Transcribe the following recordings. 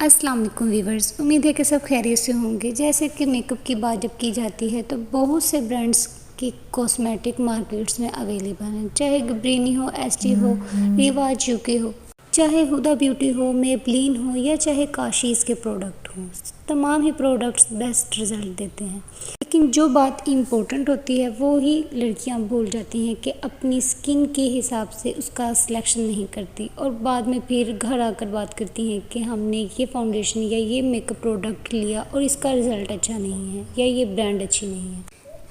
अस्सलाम वालेकुम वीवर्स, उम्मीद है कि सब खैरियत से होंगे। जैसे कि मेकअप की बात जब की जाती है तो बहुत से ब्रांड्स की कॉस्मेटिक मार्केट्स में अवेलेबल हैं, चाहे गब्रीनी हो, एसटी हो, रिवाज यूके हो, चाहे हुदा ब्यूटी हो, मेबलिन हो या चाहे काशीज़ के प्रोडक्ट हों। तमाम ही प्रोडक्ट्स बेस्ट रिज़ल्ट देते हैं, लेकिन जो बात इम्पोर्टेंट होती है वो ही लड़कियां भूल जाती हैं कि अपनी स्किन के हिसाब से उसका सिलेक्शन नहीं करती और बाद में फिर घर आकर बात करती हैं कि हमने ये फाउंडेशन या ये मेकअप प्रोडक्ट लिया और इसका रिज़ल्ट अच्छा नहीं है या ये ब्रांड अच्छी नहीं है।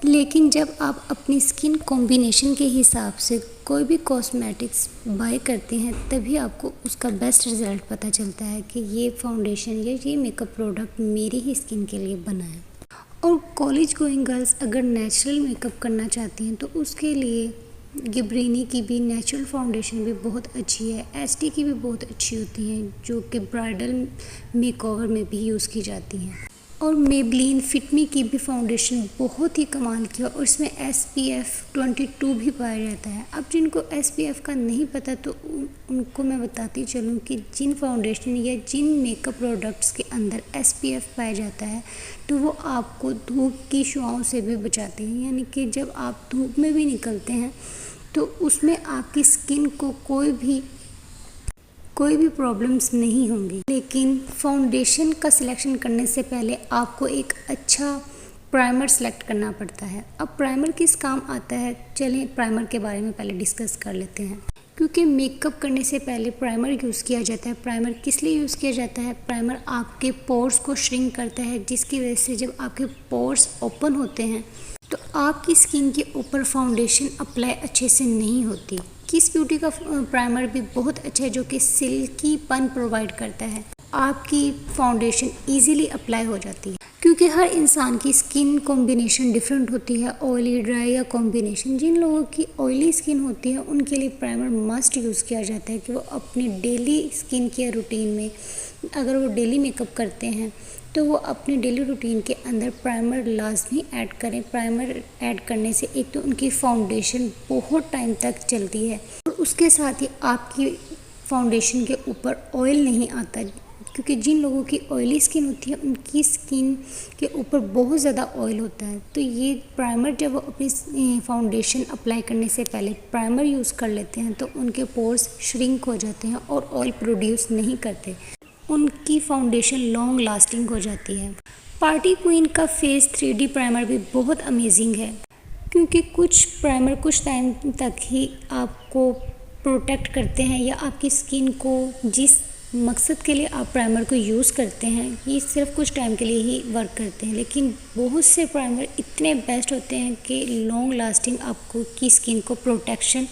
लेकिन जब आप अपनी स्किन कॉम्बिनेशन के हिसाब से कोई भी कॉस्मेटिक्स बाय करते हैं तभी आपको उसका बेस्ट रिज़ल्ट पता चलता है कि ये फाउंडेशन या ये मेकअप प्रोडक्ट मेरी ही स्किन के लिए बना है। और कॉलेज गोइंग गर्ल्स अगर नेचुरल मेकअप करना चाहती हैं तो उसके लिए गिब्रेनी की भी नेचुरल फाउंडेशन भी बहुत अच्छी है, एसटी की भी बहुत अच्छी होती हैं जो कि ब्राइडल मेकओवर में भी यूज़ की जाती हैं। और मेबलिन फिटमी की भी फाउंडेशन बहुत ही कमाल की है और इसमें SPF 22 भी पाया जाता है। अब जिनको SPF का नहीं पता तो उनको मैं बताती चलूँ कि जिन फाउंडेशन या जिन मेकअप प्रोडक्ट्स के अंदर SPF पाया जाता है तो वो आपको धूप की शुआओं से भी बचाते हैं, यानी कि जब आप धूप में भी निकलते हैं तो उसमें आपकी स्किन को कोई भी प्रॉब्लम्स नहीं होंगी। लेकिन फाउंडेशन का सिलेक्शन करने से पहले आपको एक अच्छा प्राइमर सेलेक्ट करना पड़ता है। अब प्राइमर किस काम आता है, चलें प्राइमर के बारे में पहले डिस्कस कर लेते हैं। क्योंकि मेकअप करने से पहले प्राइमर यूज़ किया जाता है। प्राइमर किस लिए यूज़ किया जाता है? प्राइमर आपके पोर्स को श्रिंक करता है, जिसकी वजह से जब आपके पोर्स ओपन होते हैं तो आपकी स्किन के ऊपर फाउंडेशन अप्लाई अच्छे से नहीं होती। किस ब्यूटी का प्राइमर भी बहुत अच्छा है जो कि सिल्कीपन प्रोवाइड करता है, आपकी फाउंडेशन इजीली अप्लाई हो जाती है। क्योंकि हर इंसान की स्किन कॉम्बिनेशन डिफरेंट होती है, ऑयली, ड्राई या कॉम्बिनेशन। जिन लोगों की ऑयली स्किन होती है उनके लिए प्राइमर मस्ट यूज़ किया जाता है कि वो अपनी डेली स्किन केयर रूटीन में अगर वो डेली मेकअप करते हैं तो वो अपने डेली रूटीन के अंदर प्राइमर लाजमी ऐड करें। प्राइमर ऐड करने से एक तो उनकी फाउंडेशन बहुत टाइम तक चलती है और उसके साथ ही आपकी फाउंडेशन के ऊपर ऑयल नहीं आता, क्योंकि जिन लोगों की ऑयली स्किन होती है उनकी स्किन के ऊपर बहुत ज़्यादा ऑयल होता है। तो ये प्राइमर जब वो अपनी फाउंडेशन अप्लाई करने से पहले प्राइमर यूज़ कर लेते हैं तो उनके पोर्स श्रिंक हो जाते हैं और ऑयल प्रोड्यूस नहीं करते, उनकी फाउंडेशन लॉन्ग लास्टिंग हो जाती है। पार्टी क्वीन का फेस 3D प्राइमर भी बहुत अमेजिंग है, क्योंकि कुछ प्राइमर कुछ टाइम तक ही आपको प्रोटेक्ट करते हैं या आपकी स्किन को जिस मकसद के लिए आप प्राइमर को यूज़ करते हैं ये सिर्फ कुछ टाइम के लिए ही वर्क करते हैं। लेकिन बहुत से प्राइमर इतने बेस्ट होते हैं कि लॉन्ग लास्टिंग आपको की स्किन को प्रोटेक्शन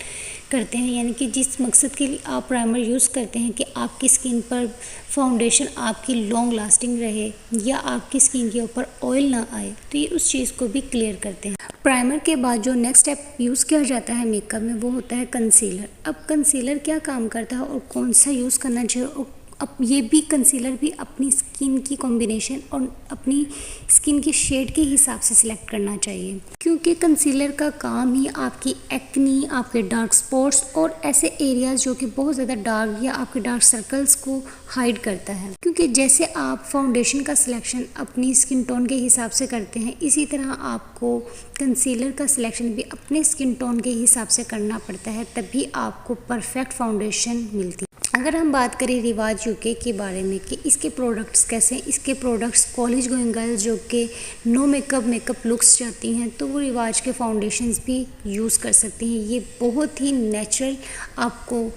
करते हैं, यानी कि जिस मकसद के लिए आप प्राइमर यूज़ करते हैं कि आपकी स्किन पर फाउंडेशन आपकी लॉन्ग लास्टिंग रहे या आपकी स्किन के ऊपर ऑयल ना आए, तो ये उस चीज़ को भी क्लियर करते हैं। प्राइमर के बाद जो नेक्स्ट स्टेप यूज़ किया जाता है मेकअप में वो होता है कंसीलर। अब कंसीलर क्या काम करता है और कौन सा यूज़ करना चाहिए, और अब ये भी कंसीलर भी अपनी स्किन की कॉम्बिनेशन और अपनी स्किन के शेड के हिसाब से सिलेक्ट करना चाहिए, क्योंकि कंसीलर का काम ही आपकी एक्नी, आपके डार्क स्पॉट्स और ऐसे एरियाज जो कि बहुत ज़्यादा डार्क या आपके डार्क सर्कल्स को हाइड करता है। क्योंकि जैसे आप फाउंडेशन का सिलेक्शन अपनी स्किन टोन के हिसाब से करते हैं, इसी तरह आपको कंसीलर का सिलेक्शन भी अपने स्किन टोन के हिसाब से करना पड़ता है, तभी आपको परफेक्ट फाउंडेशन मिलती है। अगर हम बात करें रिवाज यूके के बारे में कि इसके प्रोडक्ट्स कैसे हैं, इसके प्रोडक्ट्स कॉलेज गोइंग गर्ल्स जो कि नो मेकअप लुक्स चाहती हैं तो वो रिवाज के फाउंडेशंस भी यूज़ कर सकती हैं। ये बहुत ही नेचुरल आपको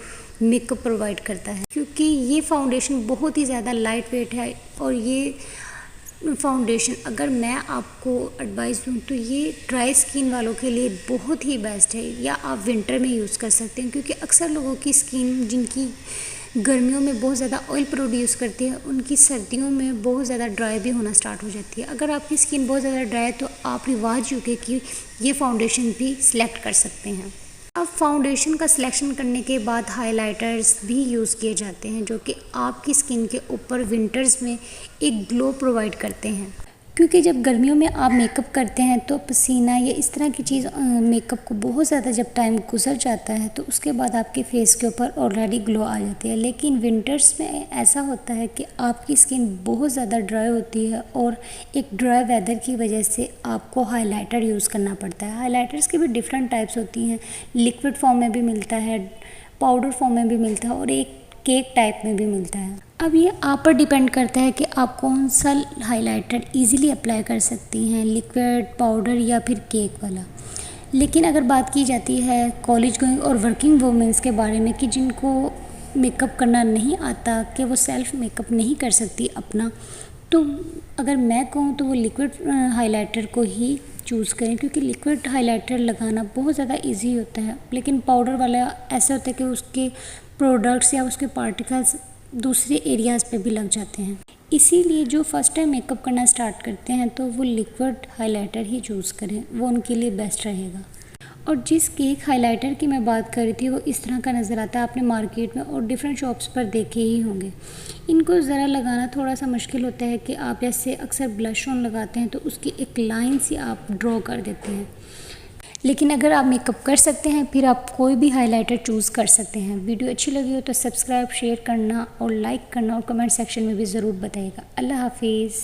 मेकअप प्रोवाइड करता है, क्योंकि ये फाउंडेशन बहुत ही ज़्यादा लाइट वेट है। और ये फाउंडेशन अगर मैं आपको एडवाइस दूँ तो ये ड्राई स्किन वालों के लिए बहुत ही बेस्ट है, या आप विंटर में यूज़ कर सकते हैं, क्योंकि अक्सर लोगों की स्किन जिनकी गर्मियों में बहुत ज़्यादा ऑयल प्रोड्यूस करती है उनकी सर्दियों में बहुत ज़्यादा ड्राई भी होना स्टार्ट हो जाती है। अगर आपकी स्किन बहुत ज़्यादा ड्राई है तो आप रिवाज यूके की ये फाउंडेशन भी सिलेक्ट कर सकते हैं। अब फाउंडेशन का सिलेक्शन करने के बाद हाइलाइटर्स भी यूज़ किए जाते हैं जो कि आपकी स्किन के ऊपर विंटर्स में एक ग्लो प्रोवाइड करते हैं। क्योंकि जब गर्मियों में आप मेकअप करते हैं तो पसीना या इस तरह की चीज़ मेकअप को बहुत ज़्यादा जब टाइम गुजर जाता है तो उसके बाद आपके फेस के ऊपर ऑलरेडी ग्लो आ जाती है। लेकिन विंटर्स में ऐसा होता है कि आपकी स्किन बहुत ज़्यादा ड्राई होती है और एक ड्राई वेदर की वजह से आपको हाइलाइटर यूज़ करना पड़ता है। हाइलाइटर्स की भी डिफरेंट टाइप्स होती हैं, लिक्विड फॉर्म में भी मिलता है, पाउडर फॉर्म में भी मिलता है और एक केक टाइप में भी मिलता है। अब ये आप पर डिपेंड करता है कि आप कौन सा हाइलाइटर इजीली अप्लाई कर सकती हैं, लिक्विड, पाउडर या फिर केक वाला। लेकिन अगर बात की जाती है कॉलेज गोइंग और वर्किंग वुमेंस के बारे में कि जिनको मेकअप करना नहीं आता, कि वो सेल्फ मेकअप नहीं कर सकती अपना, तो अगर मैं कहूँ तो वो लिक्विड हाइलाइटर को ही चूज़ करें, क्योंकि लिक्विड हाइलाइटर लगाना बहुत ज़्यादा इजी होता है। लेकिन पाउडर वाला ऐसा होता है कि उसके प्रोडक्ट्स या उसके पार्टिकल्स दूसरे एरियाज़ पे भी लग जाते हैं। इसीलिए जो फर्स्ट टाइम मेकअप करना स्टार्ट करते हैं तो वो लिक्विड हाइलाइटर ही चूज़ करें, वो उनके लिए बेस्ट रहेगा। और जिस केक हाइलाइटर की मैं बात कर रही थी वो इस तरह का नज़र आता है, आपने मार्केट में और डिफरेंट शॉप्स पर देखे ही होंगे। इनको ज़रा लगाना थोड़ा सा मुश्किल होता है कि आप जैसे अक्सर ब्लश ऑन लगाते हैं तो उसकी एक लाइन सी आप ड्रॉ कर देते हैं। लेकिन अगर आप मेकअप कर सकते हैं फिर आप कोई भी हाइलाइटर चूज़ कर सकते हैं। वीडियो अच्छी लगी हो तो सब्सक्राइब, शेयर करना और लाइक करना और कमेंट सेक्शन में भी ज़रूर बताइएगा। अल्लाह हाफिज़।